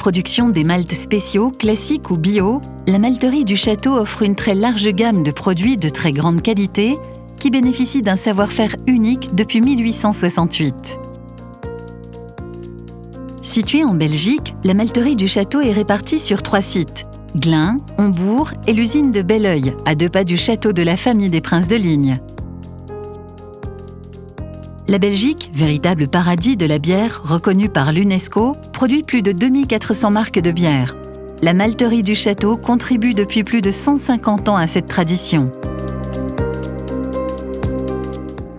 production des maltes spéciaux, classiques ou bio, la malterie du Château offre une très large gamme de produits de très grande qualité qui bénéficient d'un savoir-faire unique depuis 1868. Située en Belgique, la malterie du Château est répartie sur 3 sites: Glun, Hombourg et l'usine de Belleuil, à 2 pas du château de la famille des Princes de Ligne. La Belgique, véritable paradis de la bière reconnu par l'UNESCO, produit plus de 2400 marques de bière. La malterie du Château contribue depuis plus de 150 ans à cette tradition.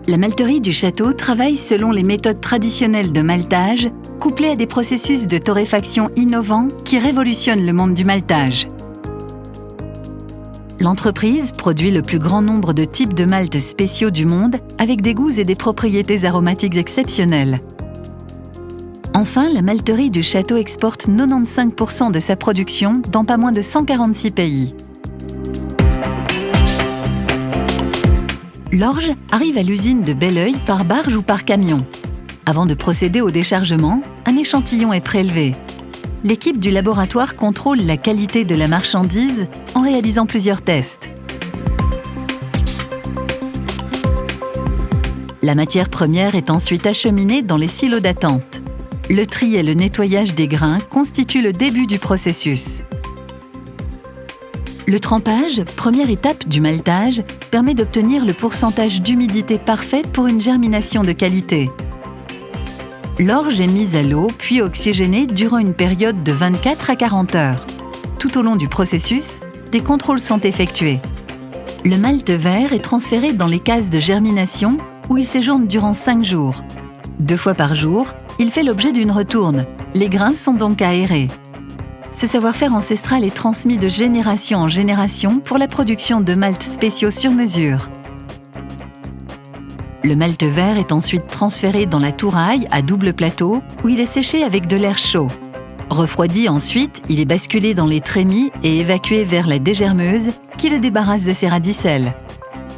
La malterie du Château travaille selon les méthodes traditionnelles de maltage, couplées à des processus de torréfaction innovants qui révolutionnent le monde du maltage. L'entreprise produit le plus grand nombre de types de maltes spéciaux du monde avec des goûts et des propriétés aromatiques exceptionnelles. Enfin, la malterie du Château exporte 95% de sa production dans pas moins de 146 pays. L'orge arrive à l'usine de Belleuil par barge ou par camion. Avant de procéder au déchargement, un échantillon est prélevé. L'équipe du laboratoire contrôle la qualité de la marchandise en réalisant plusieurs tests. La matière première est ensuite acheminée dans les silos d'attente. Le tri et le nettoyage des grains constituent le début du processus. Le trempage, première étape du maltage, permet d'obtenir le pourcentage d'humidité parfait pour une germination de qualité. L'orge est mise à l'eau puis oxygénée durant une période de 24 à 40 heures. Tout au long du processus, des contrôles sont effectués. Le malt vert est transféré dans les cases de germination où il séjourne durant 5 jours. 2 fois par jour, il fait l'objet d'une retourne. Les grains sont donc aérés. Ce savoir-faire ancestral est transmis de génération en génération pour la production de maltes spéciaux sur mesure. Le malt vert est ensuite transféré dans la touraille à double plateau où il est séché avec de l'air chaud. Refroidi ensuite, il est basculé dans les trémies et évacué vers la dégermeuse qui le débarrasse de ses radicelles.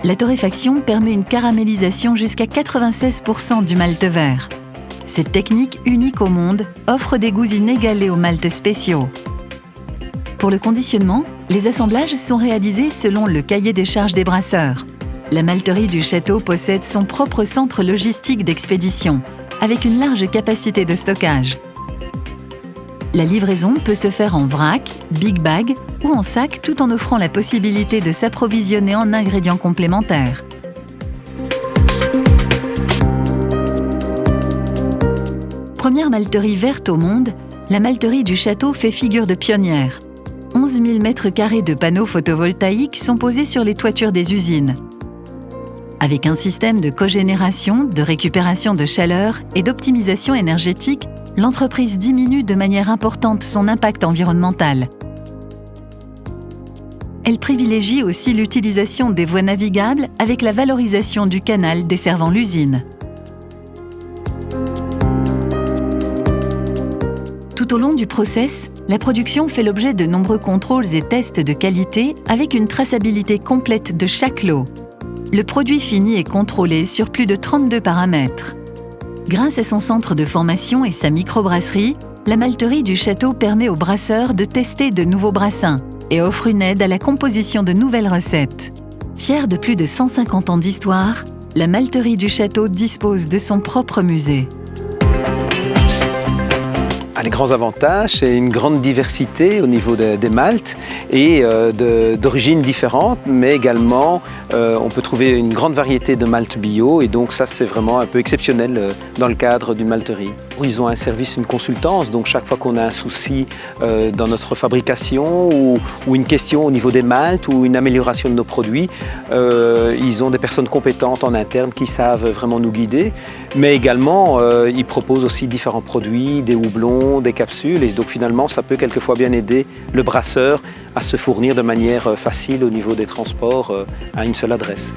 La torréfaction permet une caramélisation jusqu'à 96% du malt vert. Cette technique unique au monde offre des goûts inégalés aux maltes spéciaux. Pour le conditionnement, les assemblages sont réalisés selon le cahier des charges des brasseurs. La malterie du Château possède son propre centre logistique d'expédition, avec une large capacité de stockage. La livraison peut se faire en vrac, big bag ou en sac tout en offrant la possibilité de s'approvisionner en ingrédients complémentaires. Première malterie verte au monde, la malterie du Château fait figure de pionnière. 11 000 m² de panneaux photovoltaïques sont posés sur les toitures des usines. Avec un système de cogénération, de récupération de chaleur et d'optimisation énergétique, l'entreprise diminue de manière importante son impact environnemental. Elle privilégie aussi l'utilisation des voies navigables avec la valorisation du canal desservant l'usine. Tout au long du process, la production fait l'objet de nombreux contrôles et tests de qualité avec une traçabilité complète de chaque lot. Le produit fini est contrôlé sur plus de 32 paramètres. Grâce à son centre de formation et sa microbrasserie, la malterie du Château permet aux brasseurs de tester de nouveaux brassins et offre une aide à la composition de nouvelles recettes. Fière de plus de 150 ans d'histoire, la malterie du Château dispose de son propre musée. Les grands avantages, c'est une grande diversité au niveau des maltes et d'origines différentes, mais également on peut trouver une grande variété de maltes bio et donc ça c'est vraiment un peu exceptionnel dans le cadre d'une malterie. Ils ont un service, une consultance, donc chaque fois qu'on a un souci dans notre fabrication ou une question au niveau des maltes ou une amélioration de nos produits, ils ont des personnes compétentes en interne qui savent vraiment nous guider, mais également ils proposent aussi différents produits, des houblons, des capsules et donc finalement ça peut quelquefois bien aider le brasseur à se fournir de manière facile au niveau des transports à une seule adresse.